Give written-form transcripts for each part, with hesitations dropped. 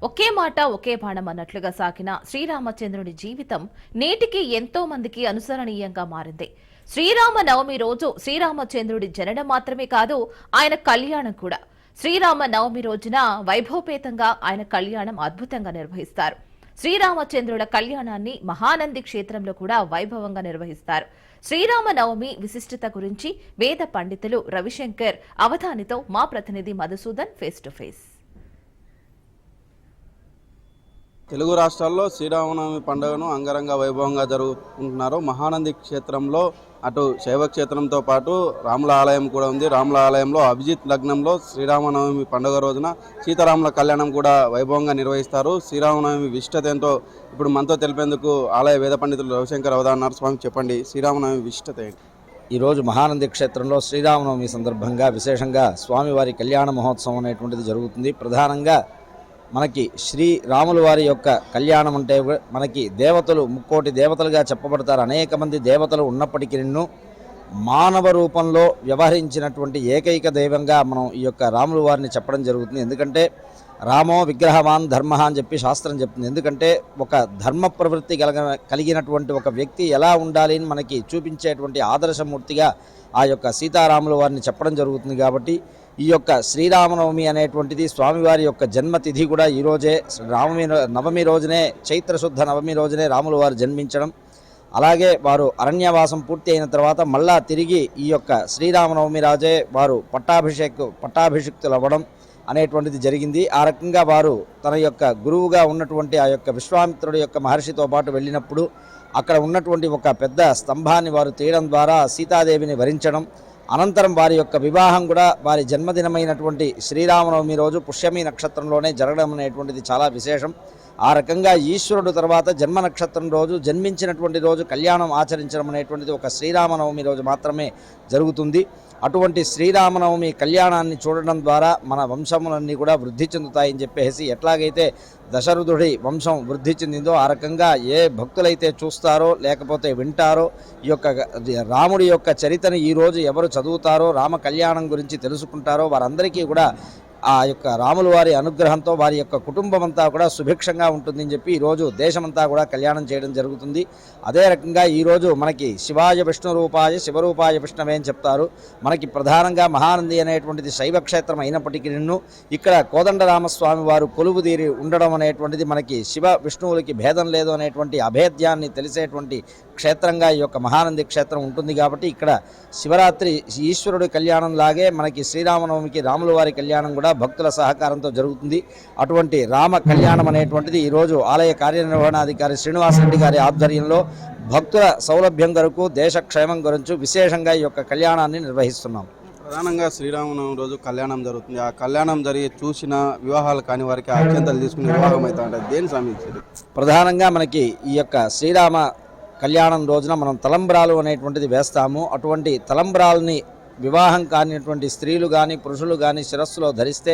ఒకే మాట ఒకే బాణం అన్నట్లుగా సాగిన శ్రీరామచంద్రుడి జీవితం నేటికి ఎంతో మందికి అనుసరణీయంగా మారింది. శ్రీరామ నవమి రోజు శ్రీరామచంద్రుడి జననం మాత్రమే కాదు, ఆయన కళ్యాణం కూడా. శ్రీరామ నవమి రోజున వైభవపేతంగా ఆయన కళ్యాణం అద్భుతంగా నిర్వహిస్తారు. శ్రీరామచంద్రుల కళ్యాణాన్ని మహానంది క్షేత్రంలో కూడా వైభవంగా నిర్వహిస్తారు. శ్రీరామ నవమి విశిష్టత గురించి వేద పండితులు రవిశంకర్ అవధానితో మా ప్రతినిధి Madhusudan face to face. Telugu రాష్ట్రాల్లో శ్రీరామనవమి పండుగను అంగరంగ వైభవంగా జరుపుకుంటున్నారు. మహానంది క్షేత్రంలో అటు శైవ క్షేత్రంతో పాటు రాముల ఆలయం కూడా ఉంది. రాముల ఆలయంలో అభిజిత్ లగ్నంలో శ్రీరామనవమి పండుగ రోజున సీతారాముల కళ్యాణం కూడా వైభవంగా నిర్వహిస్తారు. శ్రీరామనవమి విశిష్టత ఏంటో ఇప్పుడు మనతో తెలిపేందుకు ఆలయ వేద పండితులు రవిశంకర్ అవధాన్నారు. స్వామి, చెప్పండి, శ్రీరామనవమి విశిష్టత ఏంటి? ఈరోజు మహానంది క్షేత్రంలో శ్రీరామనవమి సందర్భంగా విశేషంగా స్వామివారి కళ్యాణ మహోత్సవం అనేటువంటిది జరుగుతుంది. ప్రధానంగా మనకి శ్రీరాముల వారి యొక్క కళ్యాణం అంటే మనకి దేవతలు ముక్కోటి దేవతలుగా చెప్పబడతారు. అనేక మంది దేవతలు ఉన్నప్పటికీ మానవ రూపంలో వ్యవహరించినటువంటి ఏకైక దైవంగా మనం ఈ యొక్క రాముల వారిని చెప్పడం జరుగుతుంది. ఎందుకంటే రామో విగ్రహవాన్ ధర్మ అని చెప్పి శాస్త్రం చెప్తుంది. ఎందుకంటే ఒక ధర్మ ప్రవృత్తి కలిగినటువంటి ఒక వ్యక్తి ఎలా ఉండాలి అని మనకి చూపించేటువంటి ఆదర్శమూర్తిగా ఆ యొక్క సీతారాముల వారిని చెప్పడం జరుగుతుంది. కాబట్టి ఈ యొక్క శ్రీరామనవమి అనేటువంటిది స్వామివారి యొక్క జన్మతిథి కూడా ఈరోజే నవమి రోజునే, చైత్రశుద్ధ నవమి రోజునే రాముల వారు జన్మించడం, అలాగే వారు అరణ్యవాసం పూర్తి అయిన తర్వాత మళ్ళా తిరిగి ఈ యొక్క శ్రీరామనవమి రాజే వారు పట్టాభిషిక్తులు అవ్వడం అనేటువంటిది జరిగింది. ఆ రకంగా వారు తన యొక్క గురువుగా ఉన్నటువంటి ఆ యొక్క విశ్వామిత్రుడి యొక్క మహర్షితో పాటు వెళ్ళినప్పుడు అక్కడ ఉన్నటువంటి ఒక పెద్ద స్తంభాన్ని వారు తీయడం ద్వారా సీతాదేవిని వరించడం, అనంతరం వారి యొక్క వివాహం కూడా వారి జన్మదినమైనటువంటి శ్రీరామనవమి రోజు పుష్యమి నక్షత్రంలోనే జరగడం అనేటువంటిది చాలా విశేషం. ఆ రకంగా ఈశ్వరుడు తర్వాత జన్మ నక్షత్రం రోజు జన్మించినటువంటి రోజు కళ్యాణం ఆచరించడం అనేటువంటిది ఒక శ్రీరామనవమి రోజు మాత్రమే జరుగుతుంది. అటువంటి శ్రీరామనవమి కళ్యాణాన్ని చూడడం ద్వారా మన వంశములన్నీ కూడా వృద్ధి చెందుతాయని చెప్పేసి, ఎట్లాగైతే దశరథుడి వంశం వృద్ధి చెందిందో ఆ రకంగా ఏ భక్తులైతే చూస్తారో లేకపోతే వింటారో ఈ యొక్క రాముడి యొక్క చరిత్రను ఈరోజు ఎవరు చదువుతారో, రామ కళ్యాణం గురించి తెలుసుకుంటారో వారందరికీ కూడా ఆ యొక్క రాముల వారి అనుగ్రహంతో వారి యొక్క కుటుంబం అంతా కూడా సుభిక్షంగా ఉంటుందని చెప్పి ఈరోజు దేశమంతా కూడా కళ్యాణం చేయడం జరుగుతుంది. అదే రకంగా ఈరోజు మనకి శివాయ విష్ణు రూపాయ శివరూపాయ విష్ణవే అని చెప్తారు. మనకి ప్రధానంగా మహానంది అనేటువంటిది శైవ క్షేత్రం అయినప్పటికీ ఇక్కడ కోదండరామస్వామి వారు కొలువుదీరి ఉండడం అనేటువంటిది మనకి శివ విష్ణువులకి భేదం లేదు అనేటువంటి అభేద్యాన్ని తెలిసేటువంటి క్షేత్రంగా ఈ యొక్క మహానంది క్షేత్రం ఉంటుంది. కాబట్టి ఇక్కడ శివరాత్రి ఈశ్వరుడి కళ్యాణం లాగే మనకి శ్రీరామనవమికి రాముల వారి కళ్యాణం కూడా భక్తుల సహకారంతో జరుగుతుంది. అటువంటి రామ కళ్యాణం అనేటువంటిది ఈరోజు ఆలయ కార్యనిర్వహణాధికారి శ్రీనివాసరెడ్డి గారి ఆధ్వర్యంలో భక్తుల సౌలభ్యం కొరకు, దేశ క్షేమం గురించి విశేషంగా ఈ యొక్క కళ్యాణాన్ని నిర్వహిస్తున్నాం. ప్రధానంగా శ్రీరామనవమి రోజు కళ్యాణం జరుగుతుంది. ఆ కళ్యాణం జరిగి చూసిన వివాహాలు కాని వారికి అత్యంతలు తీసుకుని వివాహం అవుతా ఉంటుంది. దేని సంబంధించి? ప్రధానంగా మనకి ఈ యొక్క శ్రీరామ కళ్యాణం రోజున మనం తలంబ్రాలు అనేటువంటిది వేస్తాము. అటువంటి తలంబ్రాలని వివాహం కానిటువంటి స్త్రీలు కానీ పురుషులు కానీ శిరస్సులో ధరిస్తే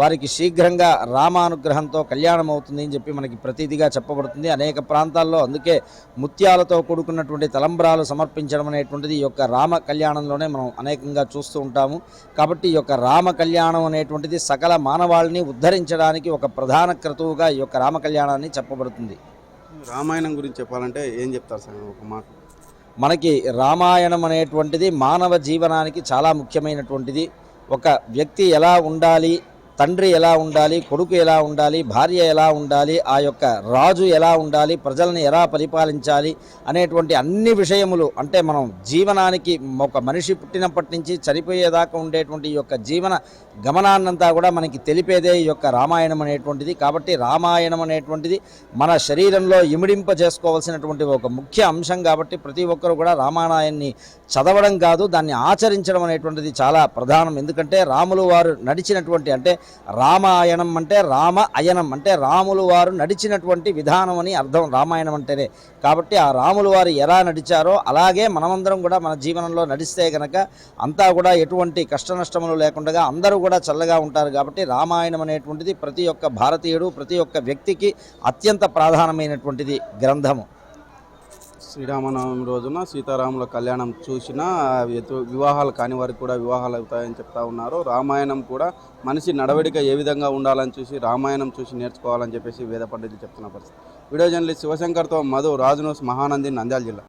వారికి శీఘ్రంగా రామానుగ్రహంతో కళ్యాణం అవుతుంది అని చెప్పి మనకి ప్రతీదిగా చెప్పబడుతుంది. అనేక ప్రాంతాల్లో అందుకే ముత్యాలతో కూడుకున్నటువంటి తలంబ్రాలు సమర్పించడం అనేటువంటిది ఈ యొక్క రామ కళ్యాణంలోనే మనం అనేకంగా చూస్తూ ఉంటాము. కాబట్టి ఈ యొక్క రామ కళ్యాణం అనేటువంటిది సకల మానవాళిని ఉద్ధరించడానికి ఒక ప్రధాన క్రతువుగా ఈ యొక్క రామ కళ్యాణాన్ని చెప్పబడుతుంది. రామాయణం గురించి చెప్పాలంటే ఏం చెప్తారు సార్ ఒక మాట? మనకి రామాయణం అనేటువంటిది మానవ జీవనానికి చాలా ముఖ్యమైనటువంటిది. ఒక వ్యక్తి ఎలా ఉండాలి, తండ్రి ఎలా ఉండాలి, కొడుకు ఎలా ఉండాలి, భార్య ఎలా ఉండాలి, ఆ యొక్క రాజు ఎలా ఉండాలి, ప్రజల్ని ఎలా పరిపాలించాలి అనేటువంటి అన్ని విషయములు, అంటే మనం జీవనానికి ఒక మనిషి పుట్టినప్పటి నుంచి చనిపోయేదాకా ఉండేటువంటి ఈ యొక్క జీవన గమనాన్నంతా కూడా మనకి తెలిపేదే ఈ యొక్క రామాయణం అనేటువంటిది. కాబట్టి రామాయణం అనేటువంటిది మన శరీరంలో ఇమిడింప చేసుకోవాల్సినటువంటి ఒక ముఖ్య అంశం. కాబట్టి ప్రతి ఒక్కరు కూడా రామాయణాన్ని చదవడం కాదు, దాన్ని ఆచరించడం అనేటువంటిది చాలా ప్రధానం. ఎందుకంటే రాములు వారు నడిచినటువంటి, అంటే రామాయణం అంటే రామ అయనం అంటే రాములు వారు నడిచినటువంటి విధానం అని అర్థం రామాయణం అంటేనే. కాబట్టి ఆ రాములు వారు ఎలా నడిచారో అలాగే మనమందరం కూడా మన జీవనంలో నడిస్తే కనుక అంతా కూడా ఎటువంటి కష్ట నష్టములు లేకుండా అందరూ కూడా చల్లగా ఉంటారు. కాబట్టి రామాయణం అనేటువంటిది ప్రతి ఒక్క భారతీయుడు, ప్రతి ఒక్క వ్యక్తికి అత్యంత ప్రధానమైనటువంటిది గ్రంథము. శ్రీరామనవమి రోజున సీతారాముల కళ్యాణం చూసినా వివాహాలు కాని వారికి కూడా వివాహాలు అవుతాయని చెప్తా ఉన్నారు. రామాయణం కూడా మనిషి నడవడిక ఏ విధంగా ఉండాలని చూసి రామాయణం చూసి నేర్చుకోవాలని చెప్పేసి వేద పండితులు చెప్తున్న పరిస్థితి. వీడియో జర్నలిస్ట్ శివశంకర్తో మధు, రాజు న్యూస్, మహానంది, నంద్యాల జిల్లా.